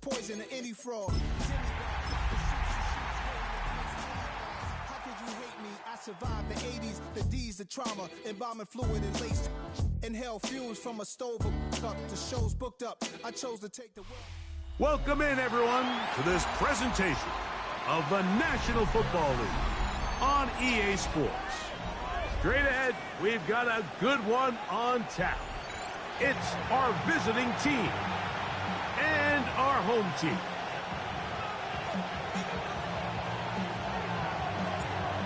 poison to any fraud. How could you hate me? I survived the 80s, the D's, the trauma, embalming fluid and laced. Inhale fumes from a stove cup to shows booked up. I chose to take the Welcome in, everyone, to this presentation of the National Football League on EA Sports. Straight ahead, we've got a good one on tap. It's our visiting team and our home team.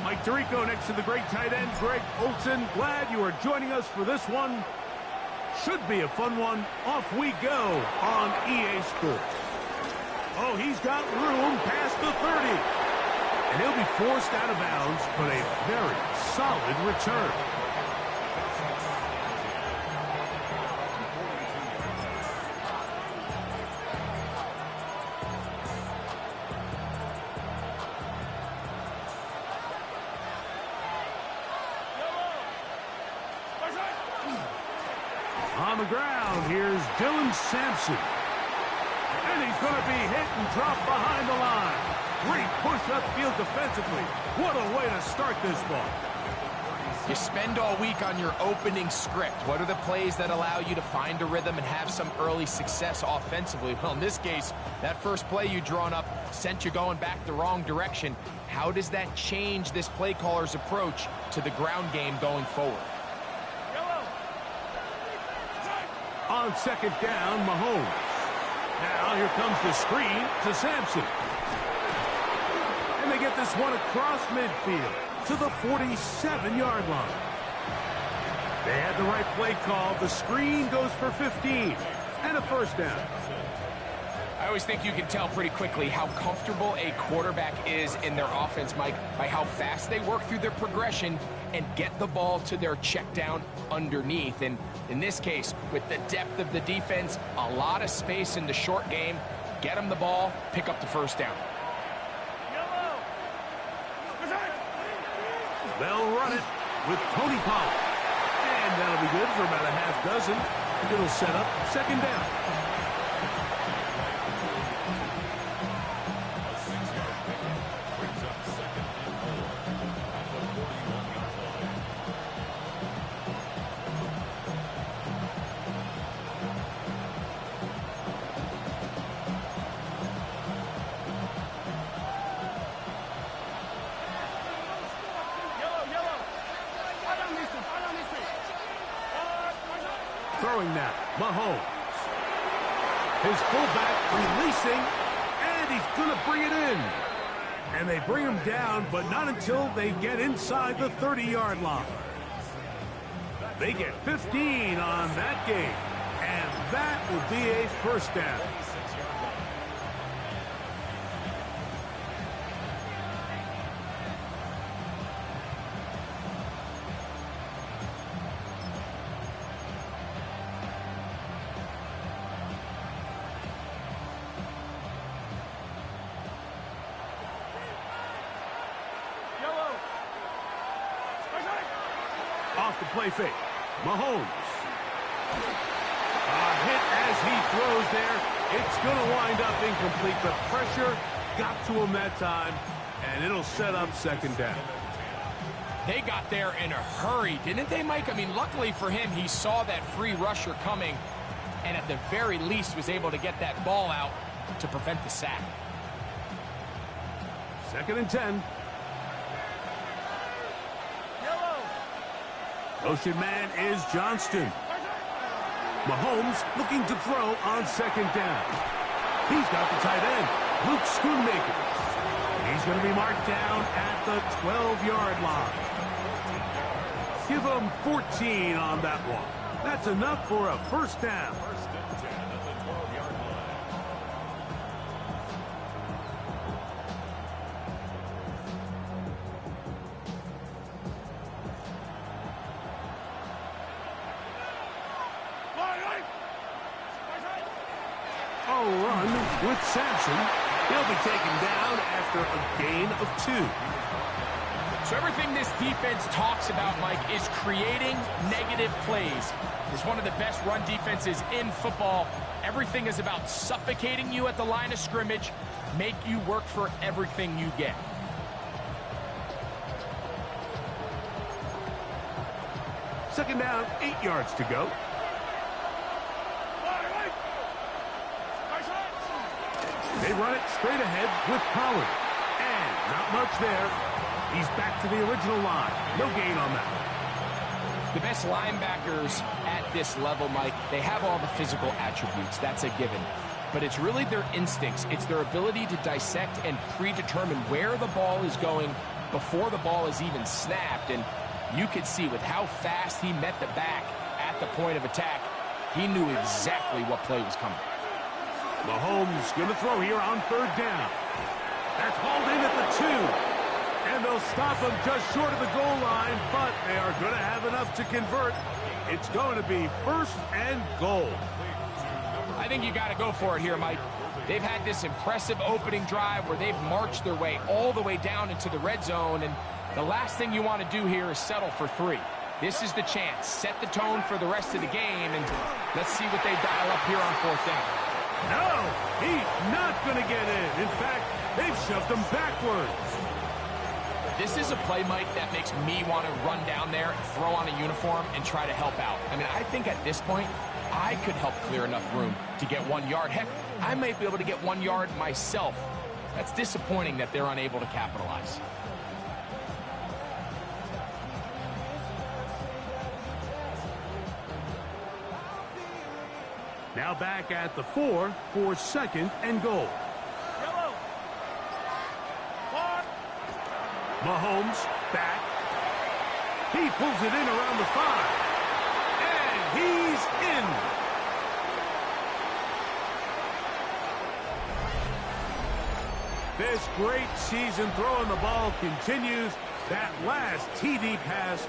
Mike Tirico next to the great tight end, Greg Olson. Glad you are joining us for this one. Should be a fun one. Off we go on EA Sports. Oh, he's got room past the 30. And he'll be forced out of bounds, but a very solid return. On the ground, here's Dylan Sampson. And he's going to be hit and dropped behind the line. Great push upfield defensively. What a way to start this ball. You spend all week on your opening script. What are the plays that allow you to find a rhythm and have some early success offensively? Well, in this case, that first play you drawn up sent you going back the wrong direction. How does that change this play caller's approach to the ground game going forward? On second down, Mahomes. Now here comes the screen to Sampson. And they get this one across midfield to the 47-yard line. They had the right play call. The screen goes for 15 and a first down. I always think you can tell pretty quickly how comfortable a quarterback is in their offense, Mike, by how fast they work through their progression and get the ball to their check down underneath. And in this case, with the depth of the defense, a lot of space in the short game, get them the ball, pick up the first down. They'll run it with Tony Pollard. And that'll be good for about a half dozen. It'll set up second down. Throwing now, Mahomes. His fullback releasing, and he's going to bring it in. And they bring him down, but not until they get inside the 30-yard line. They get 15 on that game, and that will be a first down. Off the play fake, Mahomes. A hit as he throws there. It's going to wind up incomplete, but pressure got to him that time, and it'll set up second down. They got there in a hurry, didn't they, Mike? I mean, luckily for him, he saw that free rusher coming, and at the very least was able to get that ball out to prevent the sack. Second and 10. Motion man is Johnston. Mahomes looking to throw on second down. He's got the tight end, Luke Schoonmaker. He's going to be marked down at the 12-yard line. Give him 14 on that one. That's enough for a first down. Run with Sampson. He'll be taken down after a gain of 2. So everything this defense talks about, Mike, is creating negative plays. It's one of the best run defenses in football. Everything is about suffocating you at the line of scrimmage, make you work for everything you get. Second down, 8 yards to go. They run it straight ahead with Pollard. And not much there. He's back to the original line. No gain on that. The best linebackers at this level, Mike, they have all the physical attributes. That's a given. But it's really their instincts. It's their ability to dissect and predetermine where the ball is going before the ball is even snapped. And you could see with how fast he met the back at the point of attack, he knew exactly what play was coming. Mahomes going to throw here on third down. That's hauled in at the 2. And they'll stop him just short of the goal line, but they are going to have enough to convert. It's going to be first and goal. I think you got to go for it here, Mike. They've had this impressive opening drive where they've marched their way all the way down into the red zone, and the last thing you want to do here is settle for 3. This is the chance. Set the tone for the rest of the game, and let's see what they dial up here on fourth down. No, he's not going to get in. In fact, they've shoved him backwards. This is a play, Mike, that makes me want to run down there, throw on a uniform, and try to help out. I mean, I think at this point, I could help clear enough room to get 1 yard. Heck, I might be able to get 1 yard myself. That's disappointing that they're unable to capitalize. Now back at the 4 for second and goal. Mahomes back. He pulls it in around the 5. And he's in. This great season throwing the ball continues. That last TD pass,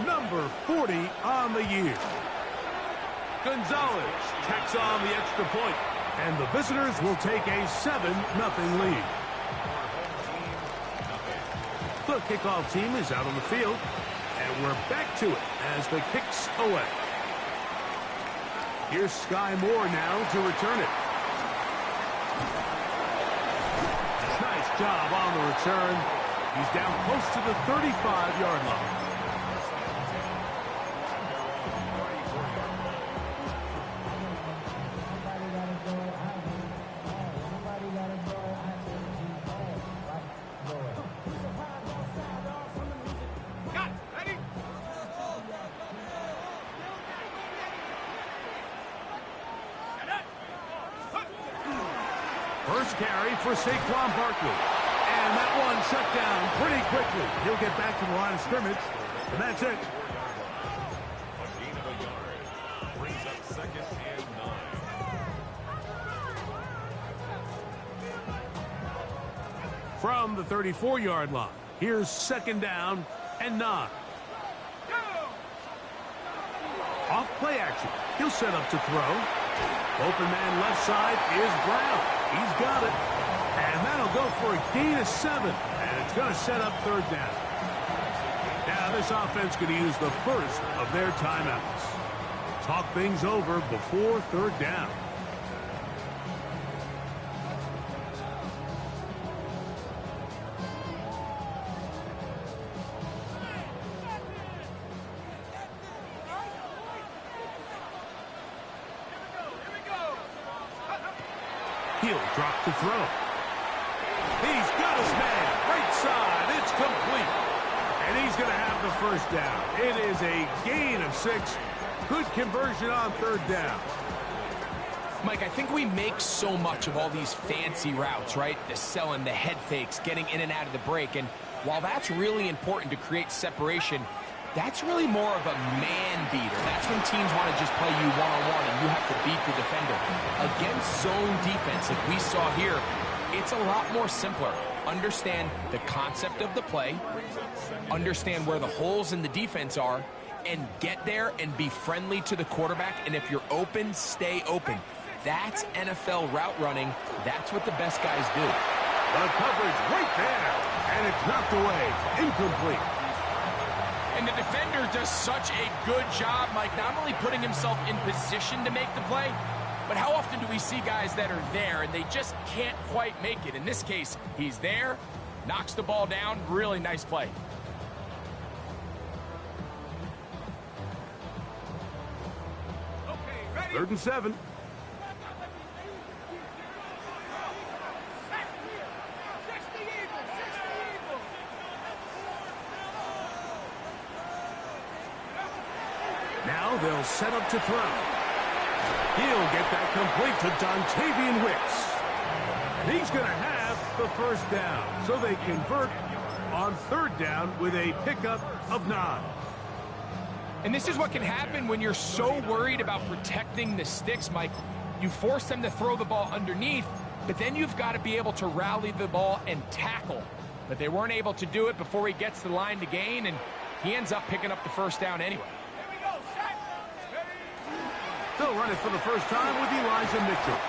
number 40 on the year. Gonzalez tacks on the extra point, and the visitors will take a 7-0 lead. The kickoff team is out on the field, and we're back to it as the kick's away. Here's Sky Moore now to return it. Nice job on the return. He's down close to the 35-yard line. First carry for Saquon Barkley. And that one shut down pretty quickly. He'll get back to the line of scrimmage, and that's it. A gain of a yard brings up second and 9. From the 34-yard line, here's second down and 9. Off play action. He'll set up to throw. Open man left side is Brown. He's got it. And that'll go for a gain of 7. And it's going to set up third down. Now this offense going to use the first of their timeouts. Talk things over before third down. He'll drop to throw. He's got his man. Right side. It's complete. And he's going to have the first down. It is a gain of 6. Good conversion on third down. Mike, I think we make so much of all these fancy routes, right? The selling, the head fakes, getting in and out of the break. And while that's really important to create separation, that's really more of a man beater. That's when teams want to just play you one-on-one and you have to beat the defender. Against zone defense, like we saw here, it's a lot more simpler. Understand the concept of the play, understand where the holes in the defense are, and get there and be friendly to the quarterback. And if you're open, stay open. That's NFL route running. That's what the best guys do. The coverage right there, and it's knocked away. Incomplete. And the defender does such a good job, Mike, not only putting himself in position to make the play, but how often do we see guys that are there and they just can't quite make it? In this case, he's there, knocks the ball down. Really nice play. Okay, 3rd and 7. Now they'll set up to throw. He'll get that complete to Dontavian Wicks. And he's going to have the first down. So they convert on 3rd down with a pickup of 9. And this is what can happen when you're so worried about protecting the sticks, Mike. You force them to throw the ball underneath, but then you've got to be able to rally the ball and tackle. But they weren't able to do it before he gets the line to gain, and he ends up picking up the first down anyway. They'll run it for the first time with Elijah Mitchell.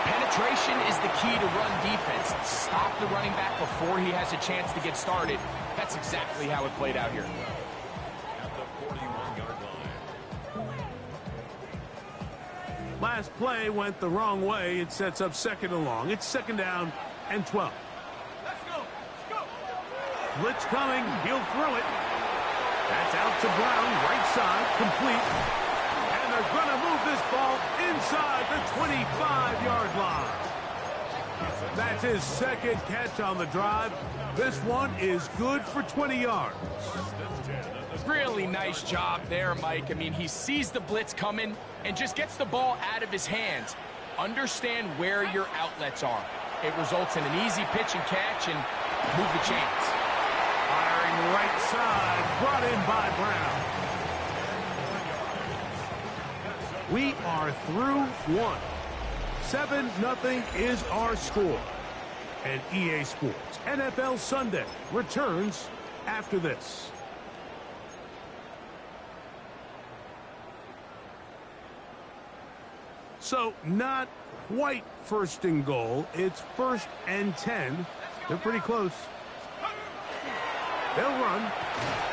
Penetration is the key to run defense. Stop the running back before he has a chance to get started. That's exactly how it played out here. At the 41-yard line. Last play went the wrong way. It sets up 2nd and long. It's 2nd down and 12. Let's go. Let's go. Blitz coming. He'll throw it. That's out to Brown. Right side. Complete. And they're going to move this ball inside the 25-yard line. That's his 2nd catch on the drive. This one is good for 20 yards. Really nice job there, Mike. I mean, he sees the blitz coming and just gets the ball out of his hands. Understand where your outlets are. It results in an easy pitch and catch and move the chains. Firing right side, brought in by Brown. We are through 1. 7-0 is our score. And EA Sports NFL Sunday returns after this. So not quite 1st and goal. It's 1st and 10. They're pretty close. They'll run.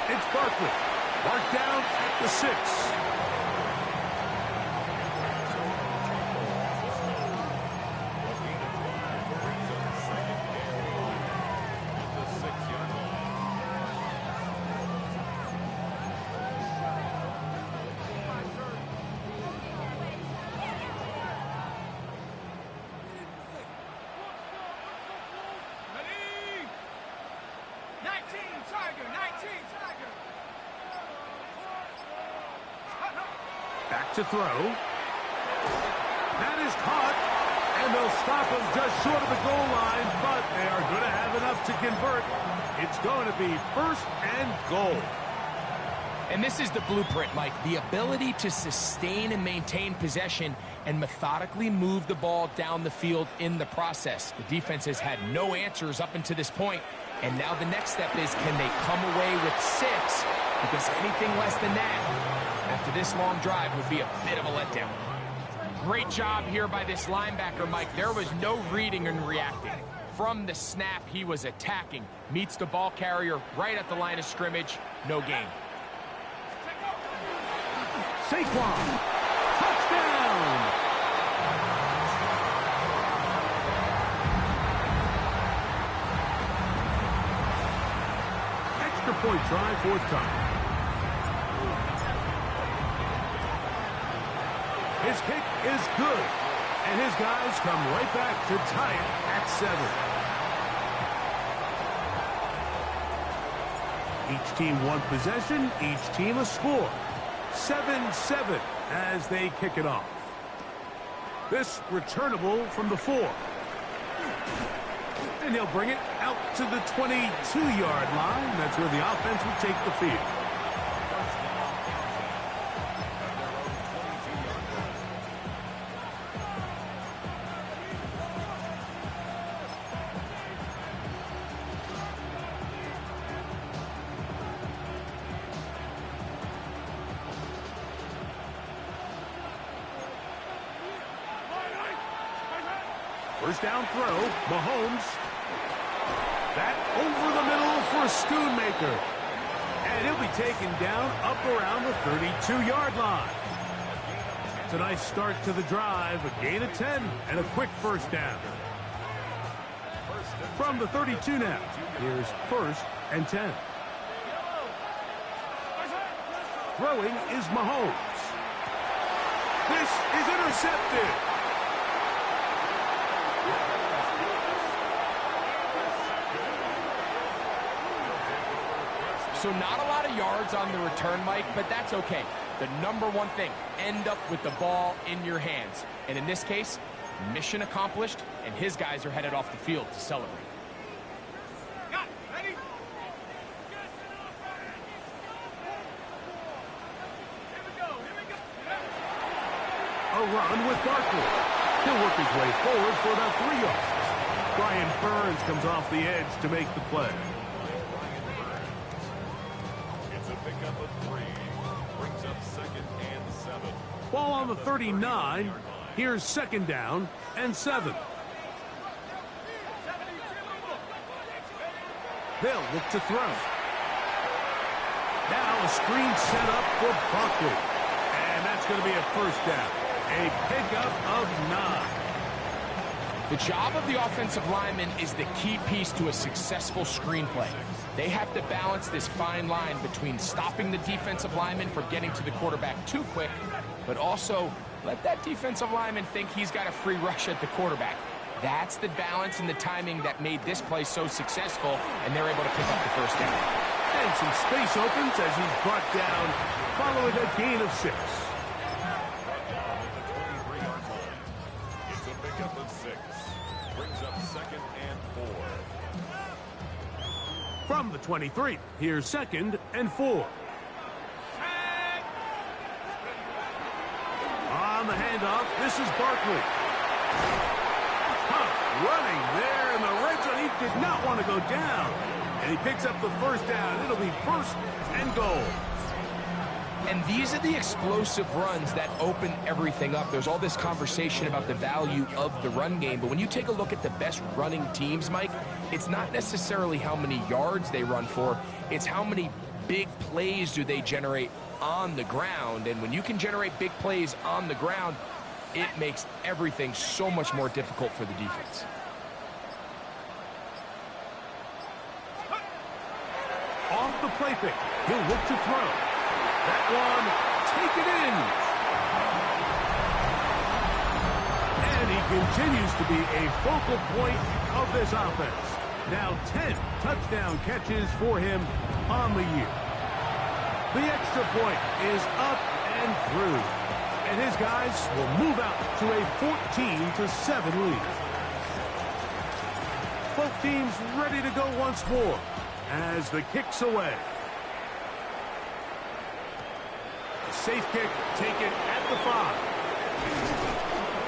It's Barkley. Marked down at the 6. Back to throw. That is caught, and they'll stop him just short of the goal line, but they are going to have enough to convert. It's going to be 1st and goal. And this is the blueprint, Mike. The ability to sustain and maintain possession and methodically move the ball down the field in the process. The defense has had no answers up until this point, and now the next step is, can they come away with 6? Because anything less than that after this long drive would be a bit of a letdown. Great job here by this linebacker, Mike. There was no reading and reacting. From the snap, he was attacking. Meets the ball carrier right at the line of scrimmage. No gain. Saquon. Touchdown. Extra point try, 4th time. His kick is good, and his guys come right back to tie it at 7. Each team one possession, each team a score. 7-7 as they kick it off. This returnable from the 4. And they'll bring it out to the 22-yard line. That's where the offense will take the field. First down throw, Mahomes. That over the middle for Schoonmaker. And he'll be taken down up around the 32-yard line. It's a nice start to the drive, a gain of 10, and a quick first down. From the 32 now, here's first and 10. Throwing is Mahomes. This is intercepted. So not a lot of yards on the return, Mike, but that's okay. The number one thing, end up with the ball in your hands. And in this case, mission accomplished, and his guys are headed off the field to celebrate. A run with Barkley. He'll work his way forward for about 3 yards. Brian Burns comes off the edge to make the play. It's a pickup of 3. Brings up second and 7. Ball on the 39. Here's second down and 7. They'll look to throw. Now a screen set up for Barkley. And that's going to be a first down. A pickup of 9. The job of the offensive lineman is the key piece to a successful screenplay. They have to balance this fine line between stopping the defensive lineman from getting to the quarterback too quick, but also let that defensive lineman think he's got a free rush at the quarterback. That's the balance and the timing that made this play so successful, and they're able to pick up the first down. And some space opens as he's brought down following a gain of 6. It's a pickup of 6. Brings up second and 4. From the 23, here's second and 4. On the handoff, this is Barkley. Tough running there in the red zone. He did not want to go down. And he picks up the first down. It'll be first and goal. And these are the explosive runs that open everything up. There's all this conversation about the value of the run game, but when you take a look at the best running teams, Mike, it's not necessarily how many yards they run for, it's how many big plays do they generate on the ground. And when you can generate big plays on the ground, it makes everything so much more difficult for the defense. Off the play fake, he'll look to throw. That one, take it in. And he continues to be a focal point of this offense. Now 10 touchdown catches for him on the year. The extra point is up and through. And his guys will move out to a 14-7 lead. Both teams ready to go once more as the kick's away. Safe kick taken at the 5.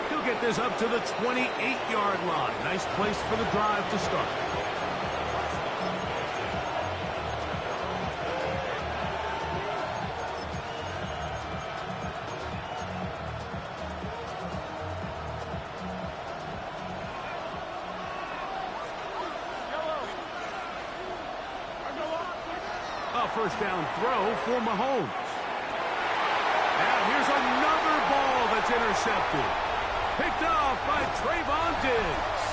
He'll get this up to the 28-yard line. Nice place for the drive to start. A first down throw for Mahomes. Now here's another ball that's intercepted. Picked off by Trayvon Diggs.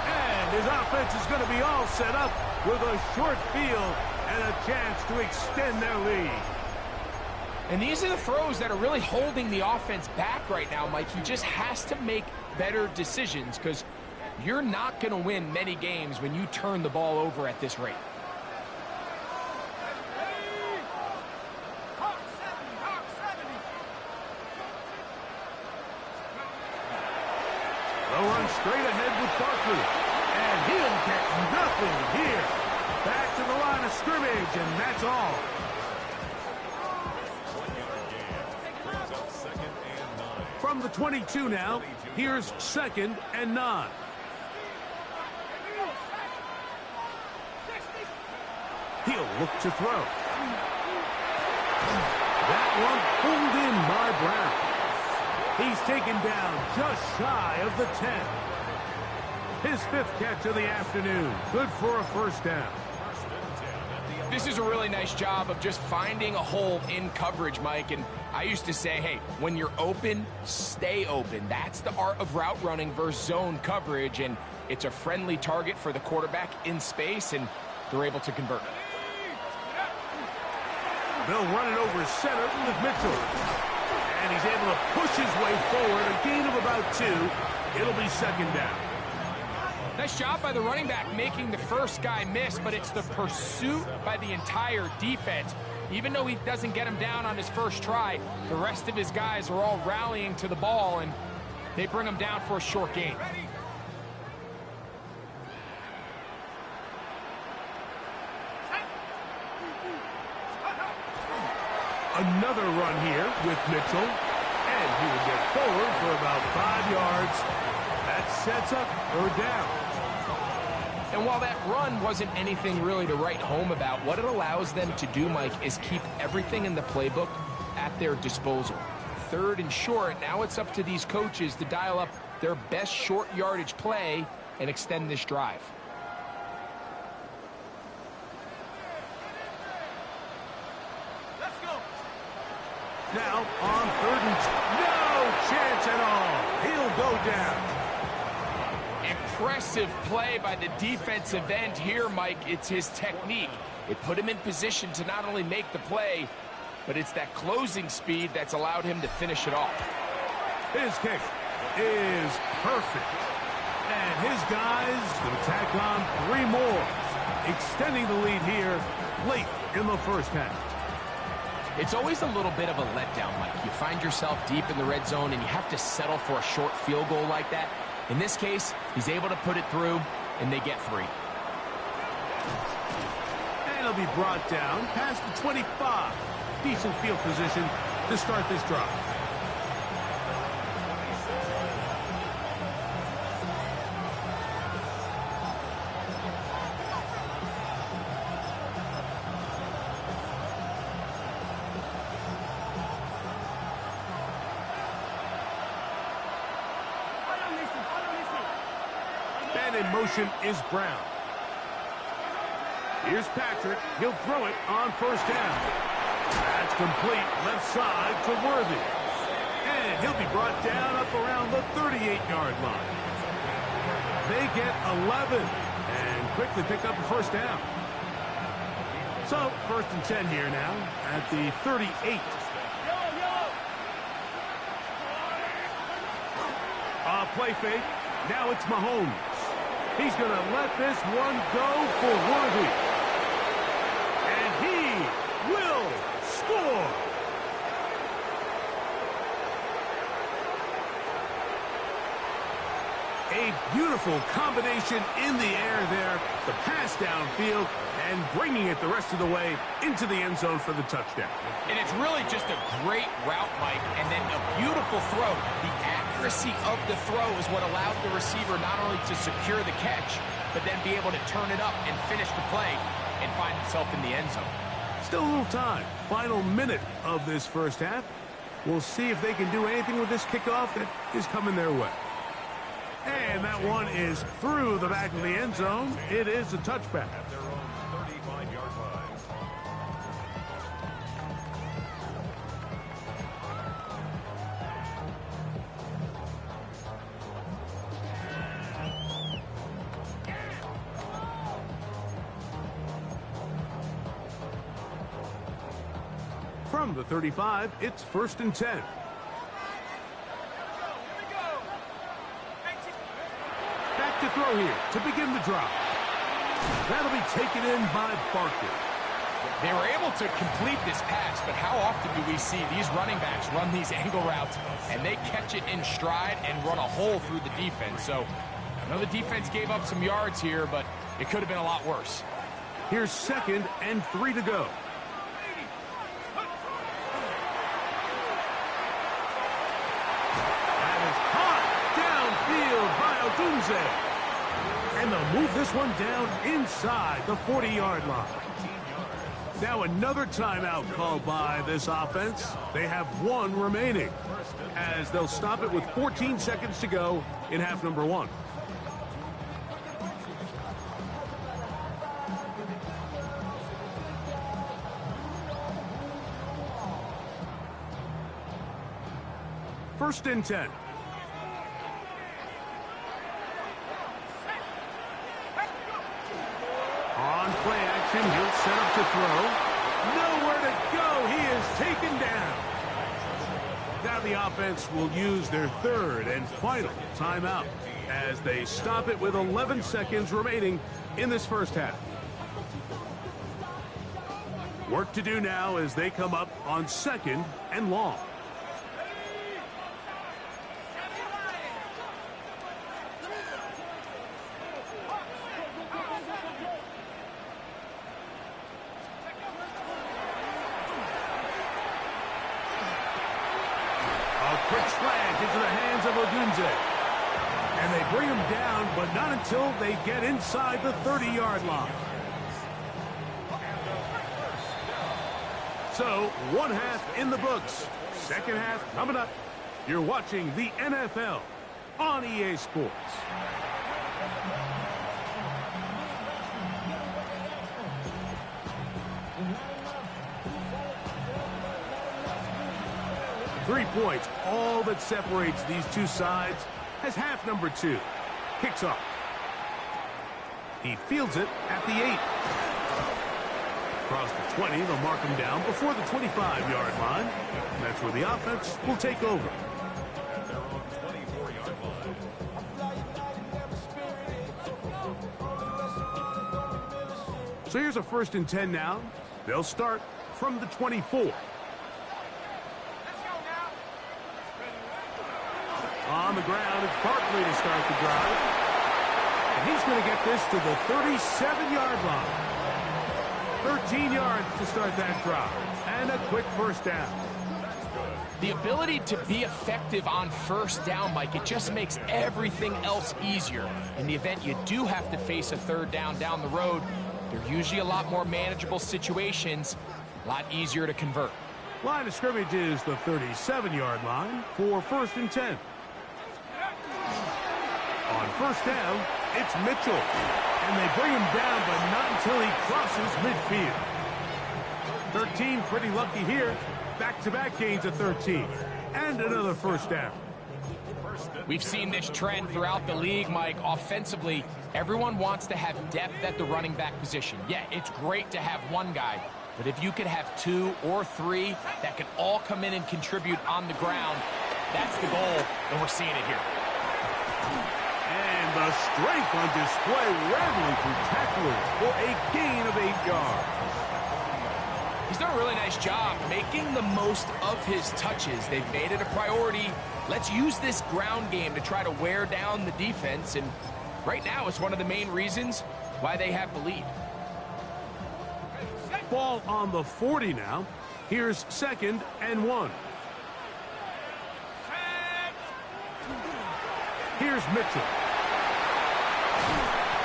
And his offense is going to be all set up with a short field and a chance to extend their lead. And these are the throws that are really holding the offense back right now, Mike. He just has to make better decisions because you're not going to win many games when you turn the ball over at this rate. They'll run straight ahead with Barkley. And he'll get nothing here. Back to the line of scrimmage, and that's all. 1-yard gain. Brings up second and 9. From the 22 now, here's second and 9. He'll look to throw. That one pulled in by Brown. He's taken down just shy of the 10. His 5th catch of the afternoon. Good for a first down. This is a really nice job of just finding a hole in coverage, Mike. And I used to say, hey, when you're open, stay open. That's the art of route running versus zone coverage. And it's a friendly target for the quarterback in space, and they're able to convert. They'll run it over center with Mitchell. And he's able to push his way forward, a gain of about 2. It'll be second down. Nice job by the running back making the first guy miss, but it's the pursuit by the entire defense. Even though he doesn't get him down on his first try, the rest of his guys are all rallying to the ball, and they bring him down for a short gain. Another run here with Mitchell, and he will get forward for about 5 yards. That sets up third down. And while that run wasn't anything really to write home about, what it allows them to do, Mike, is keep everything in the playbook at their disposal. 3rd and short, now it's up to these coaches to dial up their best short yardage play and extend this drive. Now on 3rd and 2. No chance at all. He'll go down. Impressive play by the defensive end here, Mike. It's his technique. It put him in position to not only make the play, but it's that closing speed that's allowed him to finish it off. His kick is perfect. And his guys going to tack on 3 more, extending the lead here late in the first half. It's always a little bit of a letdown, Mike. You find yourself deep in the red zone, and you have to settle for a short field goal like that. In this case, he's able to put it through, and they get 3. And he'll be brought down past the 25. Decent field position to start this drive. And in motion is Brown. Here's Patrick. He'll throw it on first down. That's complete left side to Worthy. And he'll be brought down up around the 38-yard line. They get 11 and quickly pick up a first down. So, 1st and 10 here now at the 38. Play fake. Now it's Mahomes. He's going to let this one go for Worthy. And he will score. A beautiful combination in the air there. The pass downfield and bringing it the rest of the way into the end zone for the touchdown. And it's really just a great route, Mike, and then a beautiful throw. The accuracy of the throw is what allowed the receiver not only to secure the catch, but then be able to turn it up and finish the play and find himself in the end zone. Still a little time. Final minute of this first half. We'll see if they can do anything with this kickoff that is coming their way. And that one is through the back of the end zone. It is a touchback. At their own 35-yard line. From the 35, it's 1st and 10. Back to throw here to begin the drive. That'll be taken in by Barker. They were able to complete this pass, but how often do we see these running backs run these angle routes and they catch it in stride and run a hole through the defense? So I know the defense gave up some yards here, but it could have been a lot worse. Here's 2nd and 3 to go. And they'll move this one down inside the 40-yard line. Now another timeout called by this offense. They have 1 remaining as they'll stop it with 14 seconds to go in half number 1. 1st and 10. On play action, he'll set up to throw. Nowhere to go. He is taken down. Now the offense will use their 3rd and final timeout as they stop it with 11 seconds remaining in this first half. Work to do now as they come up on 2nd and long. Quick slant into the hands of Odunze. And they bring him down, but not until they get inside the 30-yard line. So, 1 half in the books. 2nd half coming up. You're watching the NFL on EA Sports. Three points, all that separates these two sides, as half number 2 kicks off. He fields it at the 8. Across the 20, they'll mark him down before the 25-yard line. And that's where the offense will take over. They're on 24-yard line. So here's a 1st and 10 now. They'll start from the 24. On the ground, it's Barkley to start the drive. And he's going to get this to the 37-yard line. 13 yards to start that drive. And a quick 1st down. The ability to be effective on 1st down, Mike, it just makes everything else easier. In the event you do have to face a 3rd down the road, they're usually a lot more manageable situations, a lot easier to convert. Line of scrimmage is the 37-yard line for 1st and 10. On 1st down, it's Mitchell. And they bring him down, but not until he crosses midfield. 13 pretty lucky here. Back-to-back gains of 13. And another 1st down. We've seen this trend throughout the league, Mike. Offensively, everyone wants to have depth at the running back position. Yeah, it's great to have one guy. But if you could have 2 or 3 that can all come in and contribute on the ground, that's the goal, and we're seeing it here. And the strength on display, rattling through tacklers for a gain of 8 yards. He's done a really nice job making the most of his touches. They've made it a priority. Let's use this ground game to try to wear down the defense, and right now it's one of the main reasons why they have the lead. Ball on the 40 now. Here's 2nd and 1. Here's Mitchell.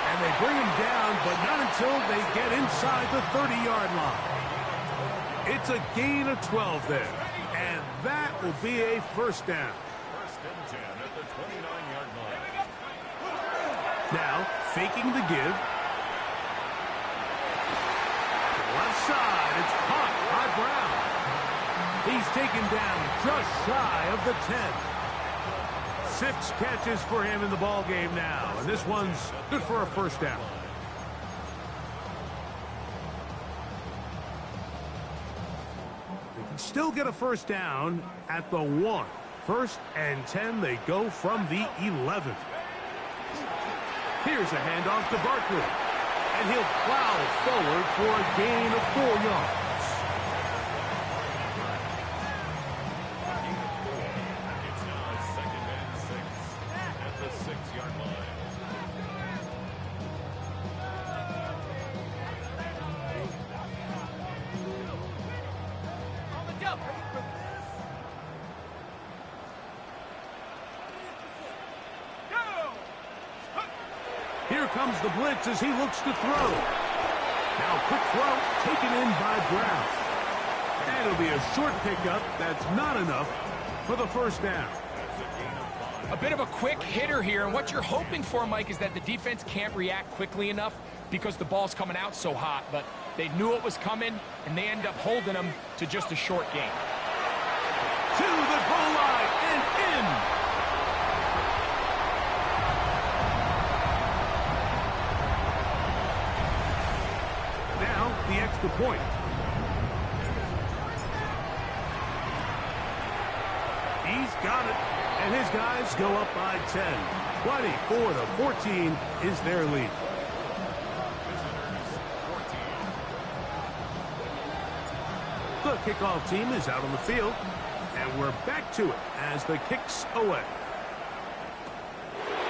And they bring him down, but not until they get inside the 30-yard line. It's a gain of 12 there. And that will be a 1st down. 1st and 10 at the 29-yard line. Now, faking the give. Left side, it's caught by Brown. He's taken down just shy of the 10. 6 catches for him in the ball game now, and this one's good for a 1st down. They can still get a 1st down at the 1. 1st and 10, they go from the 11. Here's a handoff to Barkley, and he'll plow forward for a gain of 4 yards. It's now 2nd and 6 at the 6-yard line. Here comes the blitz as he looks to throw. Now quick throw taken in by Brown. And it'll be a short pickup. That's not enough for the 1st down. A bit of a quick hitter here, and what you're hoping for, Mike, is that the defense can't react quickly enough because the ball's coming out so hot, but they knew it was coming, and they end up holding them to just a short gain. To the goal line and in the extra point. He's got it, and his guys go up by 10. 24-14 is their lead. The kickoff team is out on the field, and we're back to it as the kick's away.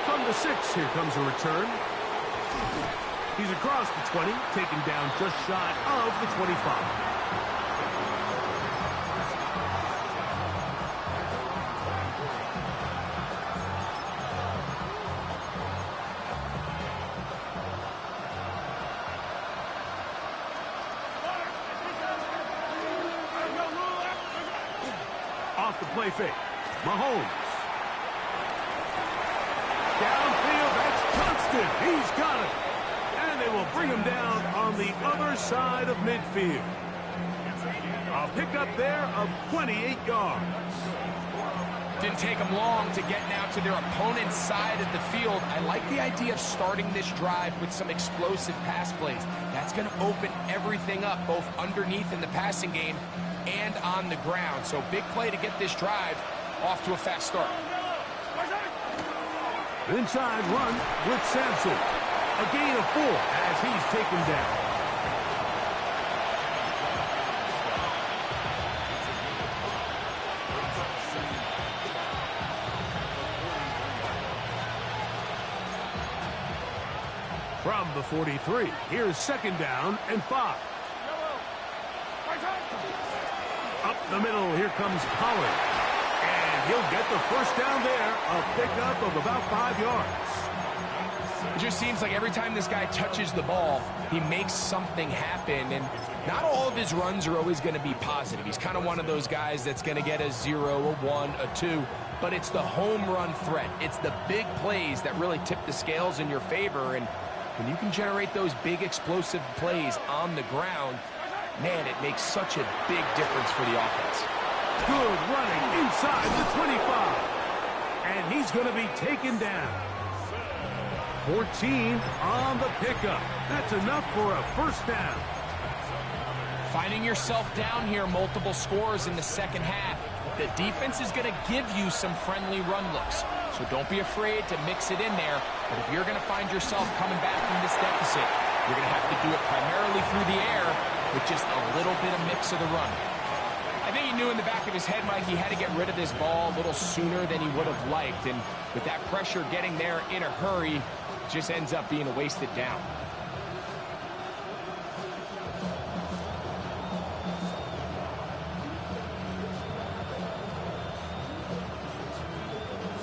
From the 6, here comes a return. He's across the 20, taken down just shy of the 25. Off the play fake. Mahomes. Downfield, that's Johnston. He's got it. And they will bring him down on the other side of midfield. A pickup there of 28 yards. Didn't take them long to get now to their opponent's side of the field. I like the idea of starting this drive with some explosive pass plays. That's going to open everything up, both underneath in the passing game and on the ground. So big play to get this drive off to a fast start. Inside run with Sampson. A gain of 4 as he's taken down. From the 43, here's 2nd down and 5. Up the middle, here comes Pollard. And he'll get the first down there, a pickup of about 5 yards. It just seems like every time this guy touches the ball, he makes something happen. And not all of his runs are always going to be positive. He's kind of one of those guys that's going to get a 0, a 1, a 2. But it's the home run threat. It's the big plays that really tip the scales in your favor. And when you can generate those big explosive plays on the ground, man, it makes such a big difference for the offense. Good running inside the 25. And he's going to be taken down. 14 on the pickup. That's enough for a first down. Finding yourself down here, multiple scores in the second half. The defense is going to give you some friendly run looks. So don't be afraid to mix it in there. But if you're going to find yourself coming back from this deficit, you're going to have to do it primarily through the air with just a little bit of mix of the run. I think he knew in the back of his head, Mike, he had to get rid of this ball a little sooner than he would have liked. And with that pressure getting there in a hurry, it just ends up being a wasted down.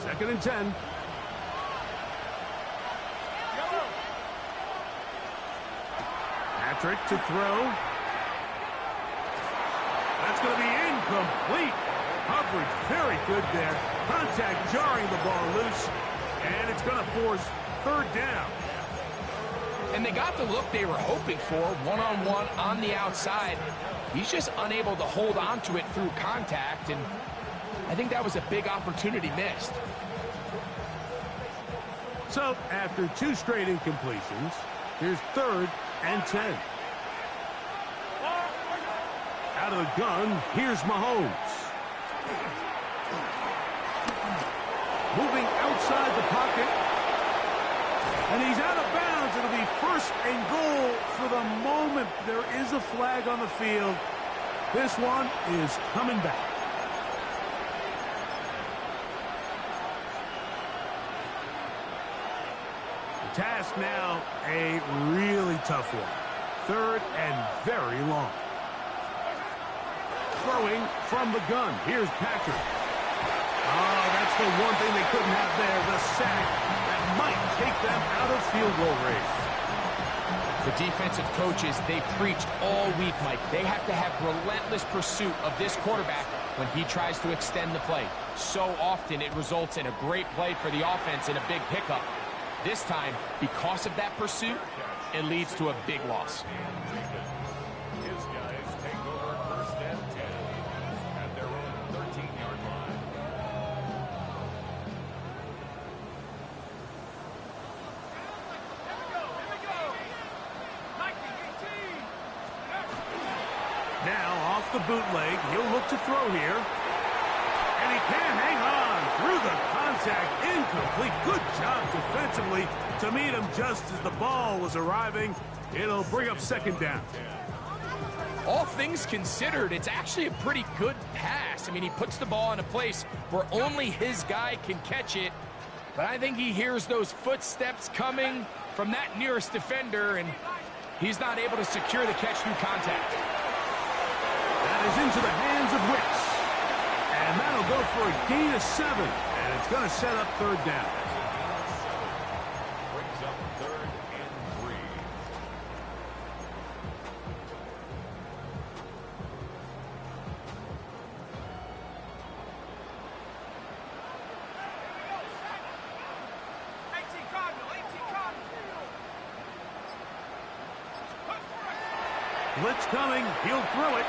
Second and 10. Patrick to throw. That's going to be incomplete. Coverage very good there. Contact jarring the ball loose. And it's going to force 3rd down. And they got the look they were hoping for, one-on-one on the outside. He's just unable to hold on to it through contact, and I think that was a big opportunity missed. So, after 2 straight incompletions, here's 3rd and 10. Out of the gun, here's Mahomes. Moving outside the pocket. And he's out of bounds. It'll be 1st and goal for the moment. There is a flag on the field. This one is coming back. The task now, a really tough one. 3rd and very long. Throwing from the gun. Here's Patrick. Oh, that's the one thing they couldn't have there. The sack that might take them out of field goal range. The defensive coaches, they preached all week, Mike. They have to have relentless pursuit of this quarterback when he tries to extend the play. So often it results in a great play for the offense and a big pickup. This time, because of that pursuit, it leads to a big loss. His guys take over 1st and 10 at their own 13-yard line. the bootleg. He'll look to throw here. And he can't hang on through the contact. Incomplete. Good job defensively to meet him just as the ball was arriving. It'll bring up second down. All things considered, it's actually a pretty good pass. I mean, he puts the ball in a place where only his guy can catch it. But I think he hears those footsteps coming from that nearest defender, and he's not able to secure the catch through contact. That is into the hands of Wicks. And that'll go for a gain of 7. And it's going to set up third down. Brings up 3rd and 3. Blitz coming. He'll throw it.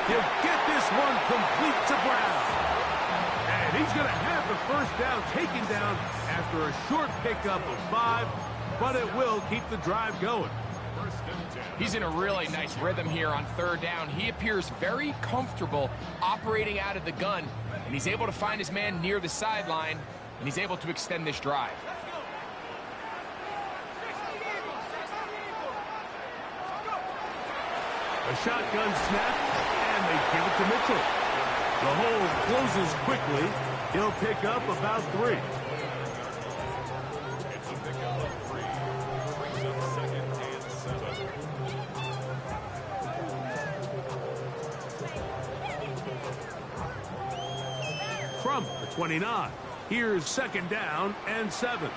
He'll get this one complete to Brown. And he's going to have the first down taken down after a short pickup of 5, but it will keep the drive going. He's in a really nice rhythm here on third down. He appears very comfortable operating out of the gun, and he's able to find his man near the sideline, and he's able to extend this drive. A shotgun snap, and they give it to Mitchell. The hole closes quickly. He'll pick up about 3. It's a pickup of 3. Brings up 2nd and 7. From the 29, here's second down and 7.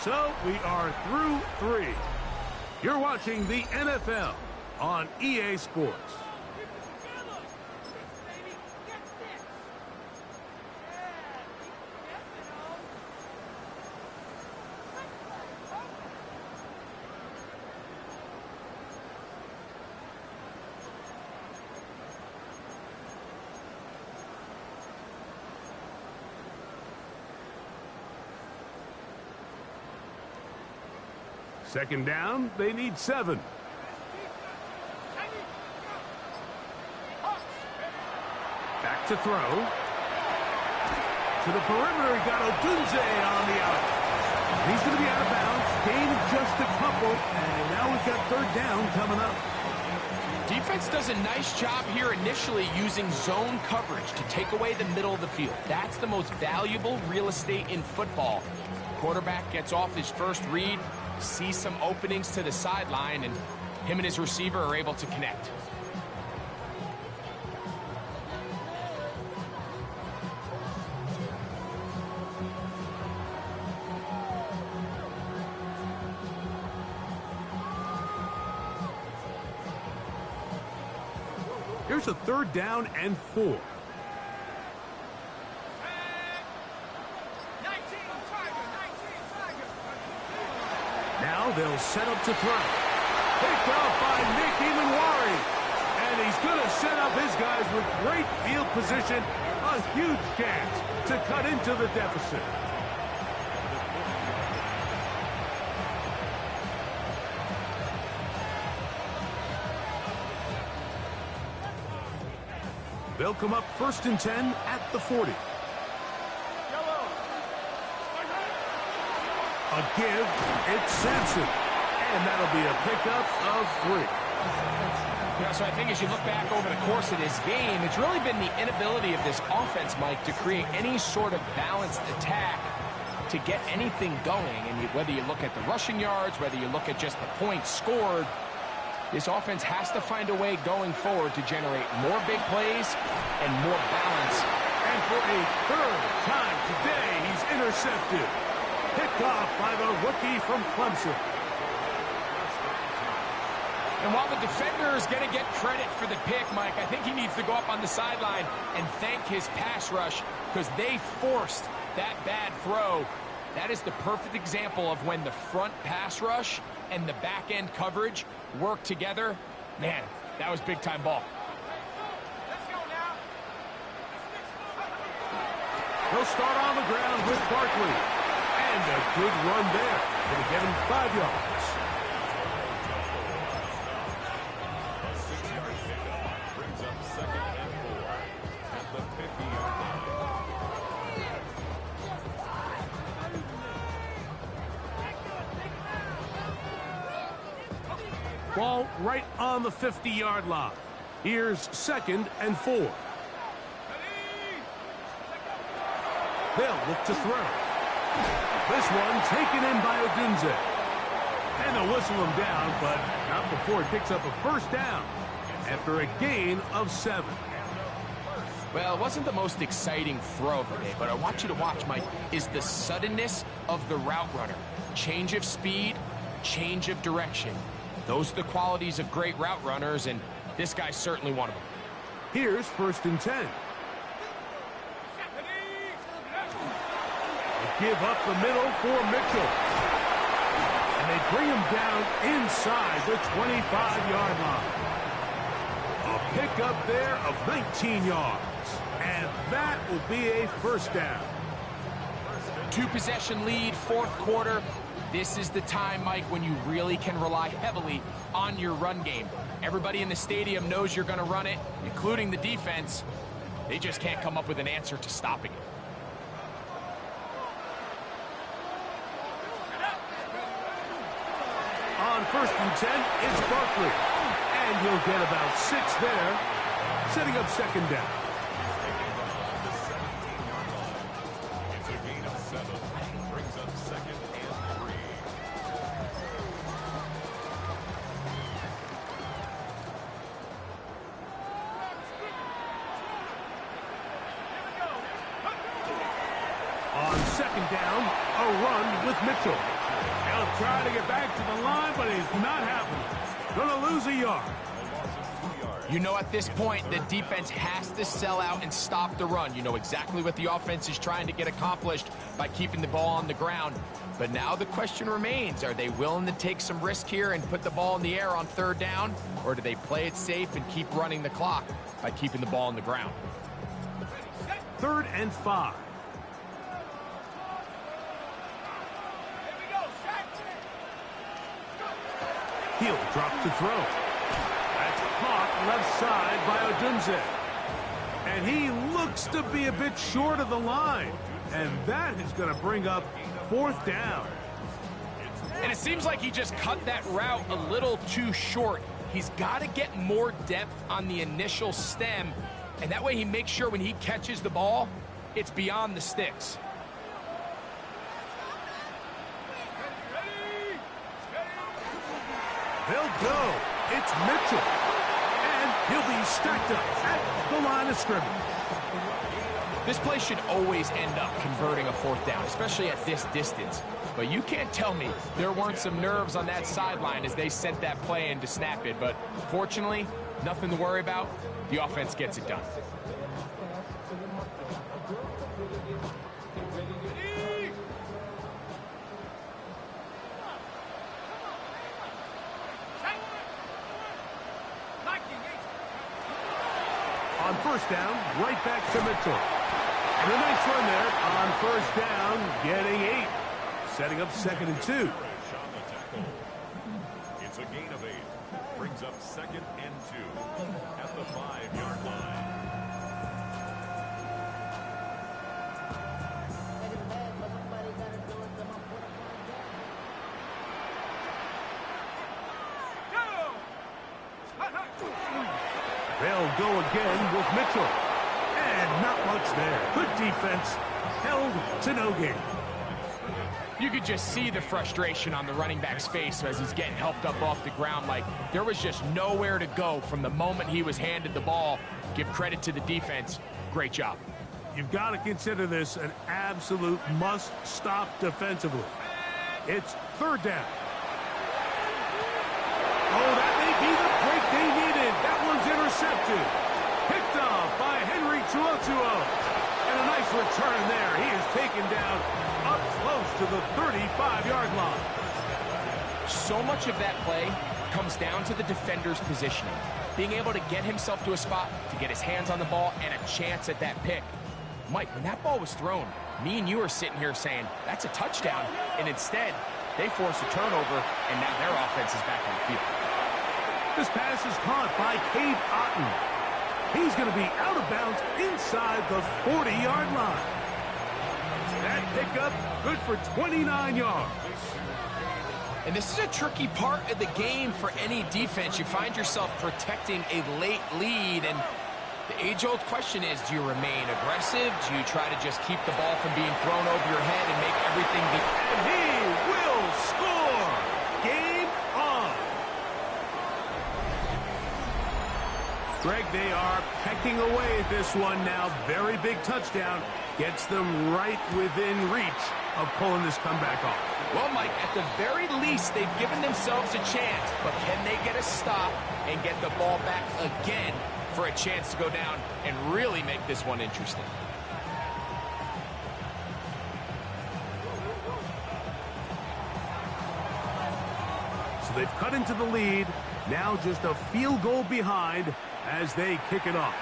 So we are through 3. You're watching the NFL on EA Sports. Second down, they need 7. Back to throw. To the perimeter, he got Odunze on the out. He's going to be out of bounds. Gain just a couple, and now we've got third down coming up. Defense does a nice job here initially using zone coverage to take away the middle of the field. That's the most valuable real estate in football. Quarterback gets off his first read, sees some openings to the sideline, and him and his receiver are able to connect. Here's a third down and 4. Now they'll set up to throw. Picked off by Nick Emanwari. And he's going to set up his guys with great field position. A huge chance to cut into the deficit. They'll come up 1st and 10 at the 40. A give, it's Sampson. And that'll be a pickup of 3. Yeah, so I think as you look back over the course of this game, it's really been the inability of this offense, Mike, to create any sort of balanced attack to get anything going. And whether you look at the rushing yards, whether you look at just the points scored, this offense has to find a way going forward to generate more big plays and more balance. And for a third time today, he's intercepted. Picked off by the rookie from Clemson. And while the defender is going to get credit for the pick, Mike, I think he needs to go up on the sideline and thank his pass rush because they forced that bad throw. That is the perfect example of when the front pass rush and the back end coverage work together. Man, that was big time ball. He'll start on the ground with Barkley. And a good run there. It'll get him 5 yards. Ball right on the 50-yard line. Here's 2nd and 4. They'll look to throw. This one taken in by Odunze. And they'll whistle him down, but not before it picks up a first down after a gain of 7. Well, it wasn't the most exciting throw of the day, but I want you to watch, Mike, is the suddenness of the route runner. Change of speed, change of direction. Those are the qualities of great route runners, and this guy's certainly one of them. Here's 1st and 10. They give up the middle for Mitchell. And they bring him down inside the 25-yard line. A pickup there of 19 yards. And that will be a first down. 2-possession lead, 4th quarter. This is the time, Mike, when you really can rely heavily on your run game. Everybody in the stadium knows you're going to run it, including the defense. They just can't come up with an answer to stopping it. On 1st and 10, it's Barkley. And he'll get about 6 there, setting up 2nd down. It's a gain of 7. Brings up 2nd and 3. On 2nd down, a run with Mitchell. He'll try to get back to the line, but he's not happening. Gonna lose a yard. You know, at this point, the defense has to sell out and stop the run. You know exactly what the offense is trying to get accomplished by keeping the ball on the ground. But now the question remains, are they willing to take some risk here and put the ball in the air on 3rd down? Or do they play it safe and keep running the clock by keeping the ball on the ground? 3rd and 5. He'll drop to throw. That's caught left side by Odunze. And he looks to be a bit short of the line. And that is going to bring up 4th down. And it seems like he just cut that route a little too short. He's got to get more depth on the initial stem. And that way he makes sure when he catches the ball, it's beyond the sticks. They'll go. It's Mitchell. And he'll be stacked up at the line of scrimmage. This play should always end up converting a 4th down, especially at this distance. But you can't tell me there weren't some nerves on that sideline as they sent that play in to snap it. But fortunately, nothing to worry about. The offense gets it done. On 1st down, right back to Mitchell. And a nice run there on 1st down, getting 8. Setting up 2nd and 2. It's a gain of 8. Brings up 2nd and 2 at the 5-yard line. They'll go again with Mitchell. And not much there. Good defense. Held to no gain. You could just see the frustration on the running back's face as he's getting helped up off the ground. Like, there was just nowhere to go from the moment he was handed the ball. Give credit to the defense. Great job. You've got to consider this an absolute must-stop defensively. It's 3rd down. Oh, that may be the break they needed. That one's intercepted. Picked off by Henry Tuotuo. And a nice return there. He is taken down up close to the 35-yard line. So much of that play comes down to the defender's positioning. Being able to get himself to a spot, to get his hands on the ball, and a chance at that pick. Mike, when that ball was thrown, me and you are sitting here saying, that's a touchdown. And instead, they force a turnover, and now their offense is back on the field. This pass is caught by Cade Otton. He's going to be out of bounds inside the 40-yard line. That pickup good for 29 yards. And this is a tricky part of the game for any defense. You find yourself protecting a late lead, and the age-old question is, do you remain aggressive? Do you try to just keep the ball from being thrown over your head and make everything be... And he will score! Game on! Greg, they are pecking away at this one now. Very big touchdown. Gets them right within reach of pulling this comeback off. Well, Mike, at the very least, they've given themselves a chance. But can they get a stop and get the ball back again for a chance to go down and really make this one interesting? So they've cut into the lead. Now just a field goal behind as they kick it off.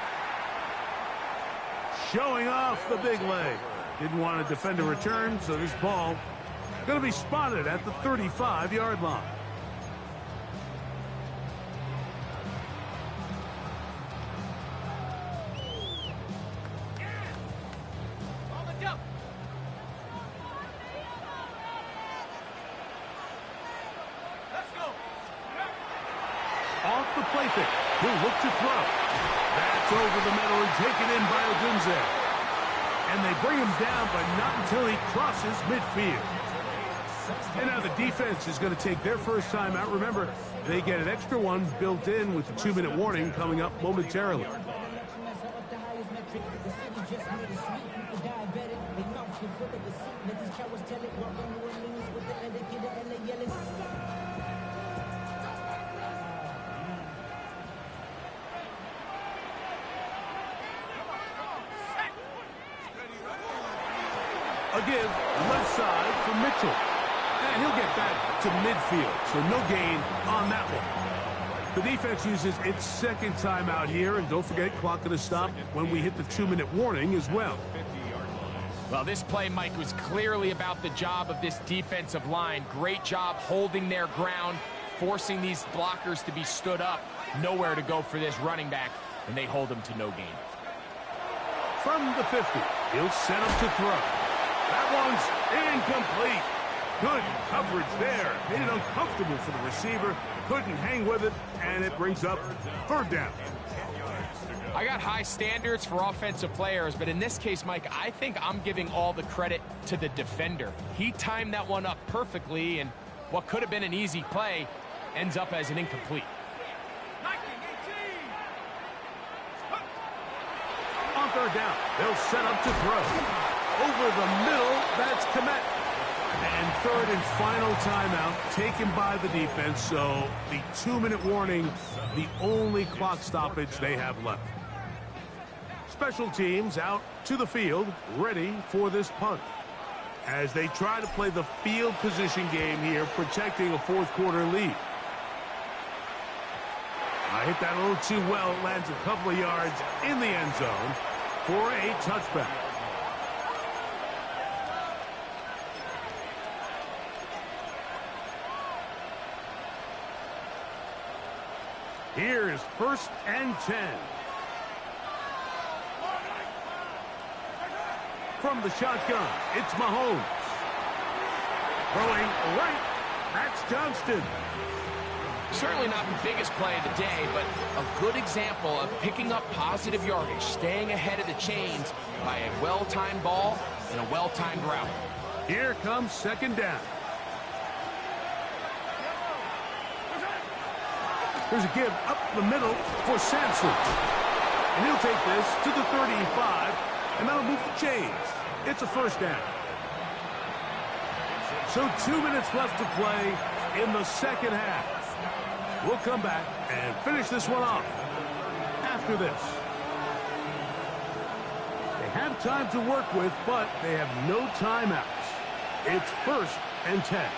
Showing off the big leg. Didn't want to defend a return, so this ball going to be spotted at the 35-yard line. Off the play fake. He'll look to throw. That's over the middle and taken in by Odunze. And they bring him down, but not until he crosses midfield. And now the defense is going to take their first time out. Remember, they get an extra one built in with the 2-minute warning coming up momentarily. A give left side for Mitchell. And he'll get back to midfield, so no gain on that one. The defense uses its second timeout here, and don't forget, clock going to stop when we hit the 2-minute warning as well. Well, this play, Mike, was clearly about the job of this defensive line. Great job holding their ground, forcing these blockers to be stood up. Nowhere to go for this running back, and they hold him to no gain. From the 50, he'll set up to throw. That one's incomplete. Good coverage there. Made it uncomfortable for the receiver. Couldn't hang with it, and it brings up third down. I got high standards for offensive players, but in this case, Mike, I think I'm giving all the credit to the defender. He timed that one up perfectly, and what could have been an easy play ends up as an incomplete. On third down, they'll set up to throw. Over the middle, that's Komet. And third and final timeout taken by the defense, so the 2-minute warning, the only clock stoppage they have left. Special teams out to the field, ready for this punt. As they try to play the field position game here, protecting a fourth-quarter lead. I hit that a little too well. It lands a couple of yards in the end zone for a touchback. Here's 1st and 10. From the shotgun, it's Mahomes. Throwing right, that's Johnston. Certainly not the biggest play of the day, but a good example of picking up positive yardage, staying ahead of the chains by a well-timed ball and a well-timed route. Here comes second down. There's a give up the middle for Sampson. And he'll take this to the 35, and that'll move the chains. It's a first down. So 2 minutes left to play in the second half. We'll come back and finish this one off after this. They have time to work with, but they have no timeouts. It's 1st and 10.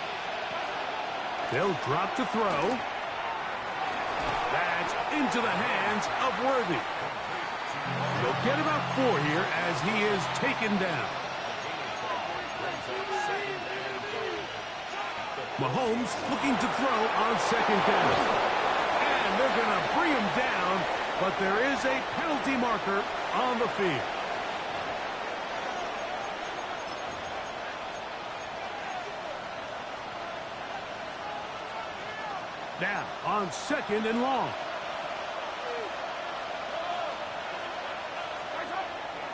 They'll drop to throw. That's into the hands of Worthy. They'll get about 4 here as he is taken down. Mahomes looking to throw on second down. And they're going to bring him down, but there is a penalty marker on the field. Now on 2nd and long.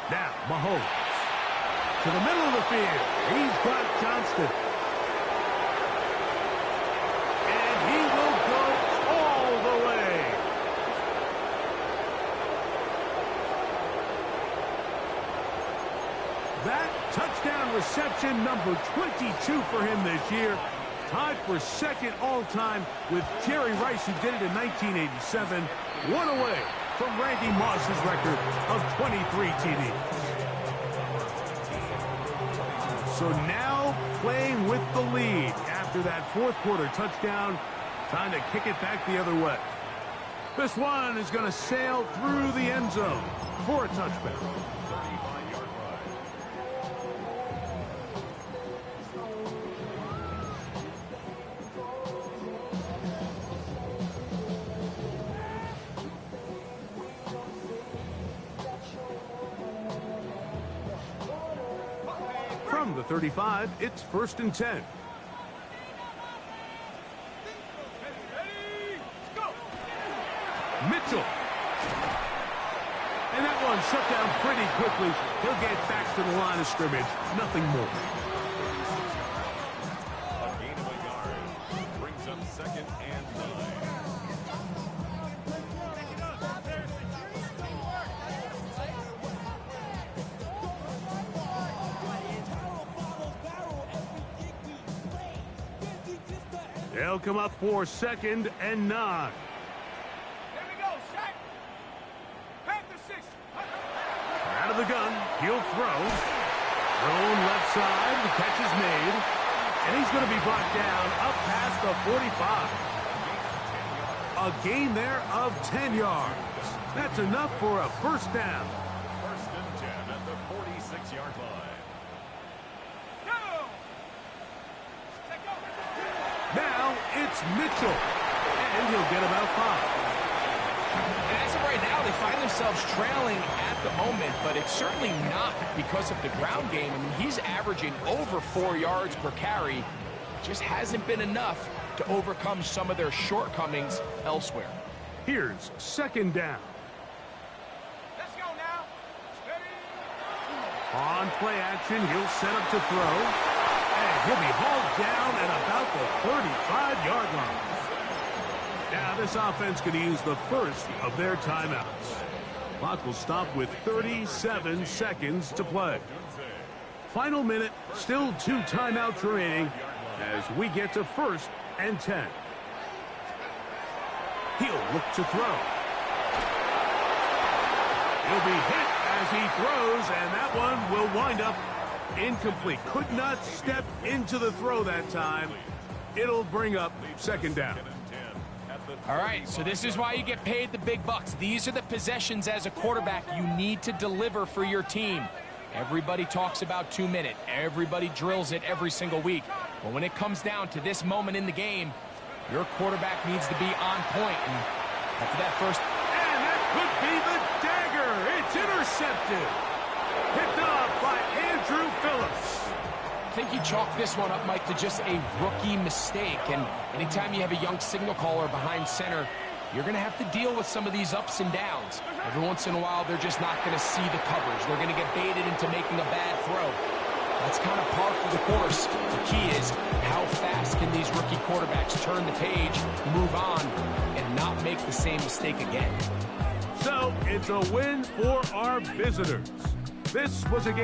Now Mahomes to the middle of the field. He's got Johnston. And he will go all the way. That touchdown reception, number 22 for him this year. Tied for 2nd all-time with Jerry Rice, who did it in 1987. One away from Randy Moss's record of 23 TDs. So now playing with the lead after that 4th quarter touchdown. Time to kick it back the other way. This one is going to sail through the end zone for a touchback. From the 35, it's 1st and 10. Mitchell. And that one shut down pretty quickly. He'll get back to the line of scrimmage. Nothing more. A gain of a yard brings up 2nd and 9. They'll come up for 2nd and 9. Out of the gun, he'll throw. Thrown left side, the catch is made. And he's going to be brought down up past the 45. A gain there of 10 yards. That's enough for a 1st down. 1st and 10 at the 46-yard line. Now it's Mitchell. And he'll get about 5. And as of right now, they find themselves trailing at the moment, but it's certainly not because of the ground game. I mean, he's averaging over 4 yards per carry. Just hasn't been enough to overcome some of their shortcomings elsewhere. Here's 2nd down. Let's go now. On play action, he'll set up to throw. And he'll be hauled down at about the 35-yard line. Now this offense going to use the first of their timeouts. Clock will stop with 37 seconds to play. Final minute, still 2 timeouts remaining as we get to 1st and 10. He'll look to throw. He'll be hit as he throws, and that one will wind up incomplete. Could not step into the throw that time. It'll bring up 2nd down. All right, so this is why you get paid the big bucks. These are the possessions as a quarterback you need to deliver for your team. Everybody talks about 2-minute. Everybody drills it every single week. But when it comes down to this moment in the game, your quarterback needs to be on point. And after that first... And that could be the dagger. It's intercepted. Picked off by Andrew Phillips. I think you chalk this one up, Mike, to just a rookie mistake. And anytime you have a young signal caller behind center, you're going to have to deal with some of these ups and downs. Every once in a while, they're just not going to see the coverage. They're going to get baited into making a bad throw. That's kind of par for the course. The key is how fast can these rookie quarterbacks turn the page, move on, and not make the same mistake again. So it's a win for our visitors. This was a game.